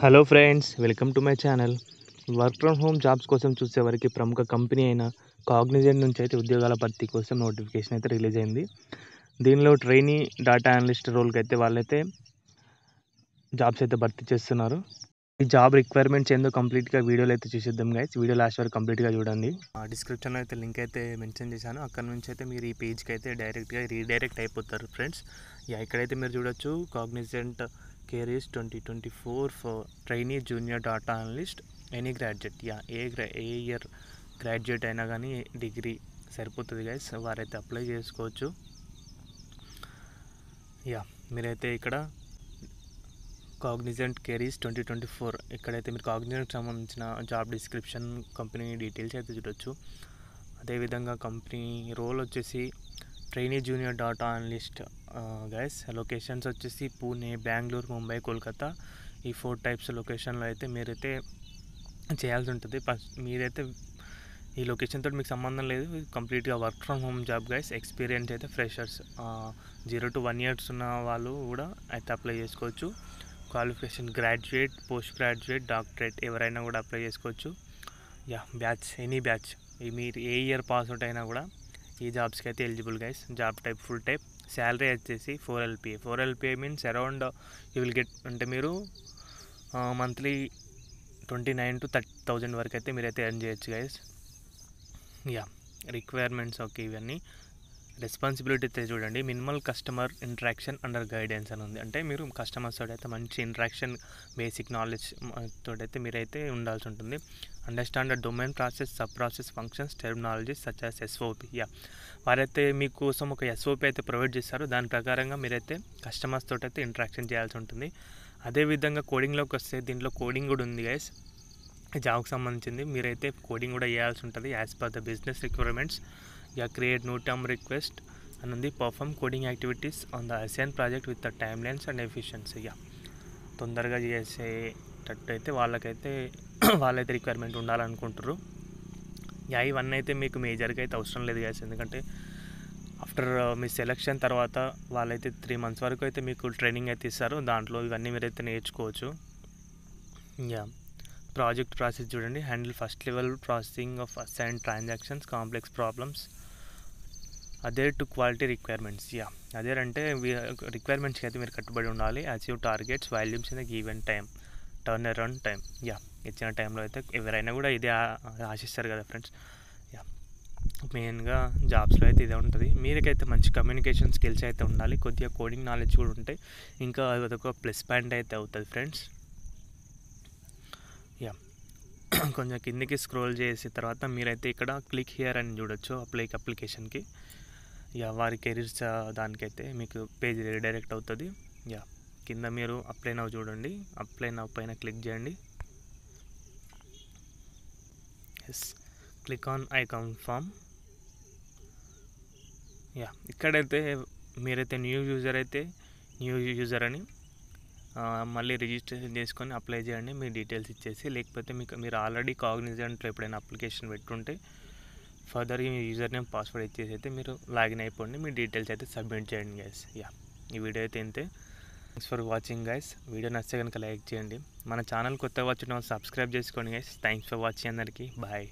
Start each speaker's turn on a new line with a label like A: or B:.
A: Hello friends, welcome to my channel. Work from home jobs కోసం చూసేవారికి ప్రముఖ company అయిన కాగ్నిజెంట్ నుంచి అయితే ఉద్యోగాల భర్తీ కోసం నోటిఫికేషన్ అయితే రిలీజ్ అయింది. దీనిలో ట్రైనీ డేటా అనలిస్ట్ రోల్కి అయితే వాళ్ళైతే జాబ్స్ అయితే భర్తీ చేస్తున్నారు. ఈ జాబ్ రిక్వైర్మెంట్స్ ఏందో కంప్లీట్గా వీడియోలో అయితే చూసేద్దాం గైస్. వీడియో లాస్ట్ వరకు కంప్లీట్గా చూడండి. డిస్క్రిప్షన్లో అయితే లింక్ అయితే మెన్షన్ చేశాను. అక్కడ నుంచి అయితే మీరు ఈ పేజ్కి అయితే డైరెక్ట్గా రీడైరెక్ట్ అయిపోతారు ఫ్రెండ్స్. ఇక్కడైతే మీరు చూడొచ్చు Cognizant caries 2024 for trainee junior data analyst any graduate. A year graduate అయినా కానీ డిగ్రీ సరిపోతుంది గైస్, వారైతే అప్లై చేసుకోవచ్చు. మీరైతే ఇక్కడ కాగ్నిజెంట్ కేరీస్ 2024 ఇక్కడైతే మీరు కాగ్నిజెంట్కి సంబంధించిన జాబ్ డిస్క్రిప్షన్, కంపెనీ డీటెయిల్స్ అయితే చూడొచ్చు. అదేవిధంగా కంపెనీ రోల్ వచ్చేసి trainee junior data analyst guys. Locations వచ్చేసి పూణే, బెంగళూరు, ముంబై, కోల్కతా. ఈ 4 టైప్స్ లొకేషన్లో అయితే మీరైతే చేయాల్సి ఉంటుంది. మీరైతే ఈ లొకేషన్ తోటి మీకు సంబంధం లేదు, కంప్లీట్గా work from home job guys. Experience అయితే ఫ్రెషర్స్ 0 to 1 years ఉన్న వాళ్ళు కూడా అయితే అప్లై చేసుకోవచ్చు. Qualification graduate, post graduate, doctorate ఎవరైనా కూడా అప్లై చేసుకోవచ్చు. బ్యాచ్, ఎనీ బ్యాచ్, మీరు ఏ ఇయర్ పాస్ అవుట్ అయినా కూడా ఈ జాబ్స్కి అయితే eligible guys. Job type full type. Salary వచ్చేసి 4 LPA. 4 LPA means around you will get, అంటే మీరు మంత్లీ 29,000 to 30,000 వరకు అయితే మీరైతే ఎర్న్ చేయొచ్చు గైస్. Requirements okay. ఇవన్నీ రెస్పాన్సిబిలిటీ అయితే చూడండి. Minimal customer interaction under guidance అని ఉంది. అంటే మీరు కస్టమర్స్ తోటి అయితే మంచి ఇంటరాక్షన్, బేసిక్ నాలెడ్జ్ తోటైతే మీరైతే ఉండాల్సి ఉంటుంది. Understand the domain process, sub process functions, terminologies such as SOP. వారైతే మీకోసం ఒక SOP అయితే ప్రొవైడ్ చేస్తారు. దాని ప్రకారంగా మీరైతే కస్టమర్స్ తోటి అయితే ఇంటరాక్షన్ చేయాల్సి ఉంటుంది. అదేవిధంగా కోడింగ్లోకి వస్తే దీంట్లో కోడింగ్ కూడా ఉంది గైస్. జాబ్కి సంబంధించింది. మీరైతే కోడింగ్ కూడా చేయాల్సి ఉంటుంది as per the business requirements. Create new term request అని ఉంది. Perform coding activities on the assign project with the time lines and efficiency. తొందరగా చేసేటట్టు అయితే వాళ్ళైతే రిక్వైర్మెంట్ ఉండాలనుకుంటారు. ఇవన్నీ అయితే మీకు మేజర్గా అయితే అవసరం లేదు గైస్, ఎందుకంటే ఆఫ్టర్ మీ సెలెక్షన్ తర్వాత వాళ్ళైతే 3 months వరకు అయితే మీకు ట్రైనింగ్ అయితే ఇస్తారు. దాంట్లో ఇవన్నీ మీరైతే నేర్చుకోవచ్చు. ప్రాజెక్ట్ ప్రాసెస్ చూడండి. Handle first level processing of assign transactions, complex problems. అదే టు క్వాలిటీ రిక్వైర్మెంట్స్. అదే అంటే రిక్వైర్మెంట్స్కి అయితే మీరు కట్టుబడి ఉండాలి. Achieve targets, volumes in the given time, turn around time. ఇచ్చిన టైంలో అయితే ఎవరైనా కూడా ఇదే ఆశిస్తారు కదా ఫ్రెండ్స్. మెయిన్గా జాబ్స్లో అయితే ఇదే ఉంటుంది. మీకైతే మంచి కమ్యూనికేషన్ స్కిల్స్ అయితే ఉండాలి, కొద్దిగా కోడింగ్ నాలెడ్జ్ కూడా ఉంటాయి. ఇంకా అదొక ప్లస్ పాయింట్ అయితే అవుతుంది ఫ్రెండ్స్. కొంచెం కిందికి స్క్రోల్ చేసిన తర్వాత మీరైతే ఇక్కడ క్లిక్ హియర్ అని చూడొచ్చు అప్లికేషన్కి. వారి కెరీర్స్ దానికైతే మీకు పేజ్ రీడైరెక్ట్ అవుతుంది. కింద మీరు అప్లై నౌ చూడండి. అప్లై నౌ పైన క్లిక్ చేయండి. Click on I confirm. ఇక్కడైతే మీరైతే న్యూ యూజర్ అని మళ్ళీ రిజిస్ట్రేషన్ చేసుకొని అప్లై చేయండి, మీ డీటెయిల్స్ ఇచ్చేసి. లేకపోతే మీరు ఆల్రెడీ కాగ్నిజెంట్లో ఎప్పుడైనా అప్లికేషన్ పెట్టుంటే ఫర్దర్ మీ యూజర్ నేమ్, పాస్వర్డ్ ఇచ్చేసి అయితే మీరు లాగిన్ అయిపోండి, మీ డీటెయిల్స్ అయితే సబ్మిట్ చేయండి గైస్. ఈ వీడియో అయితే ఇంతే. Thanks for watching guys. Video నచ్చితే కనుక లైక్ చేయండి. మన ఛానల్ కొత్తగా వచ్చిన సబ్స్క్రైబ్ చేసుకోండి గైస్. థ్యాంక్స్ ఫర్ వాచింగ్ అందరికీ. బాయ్.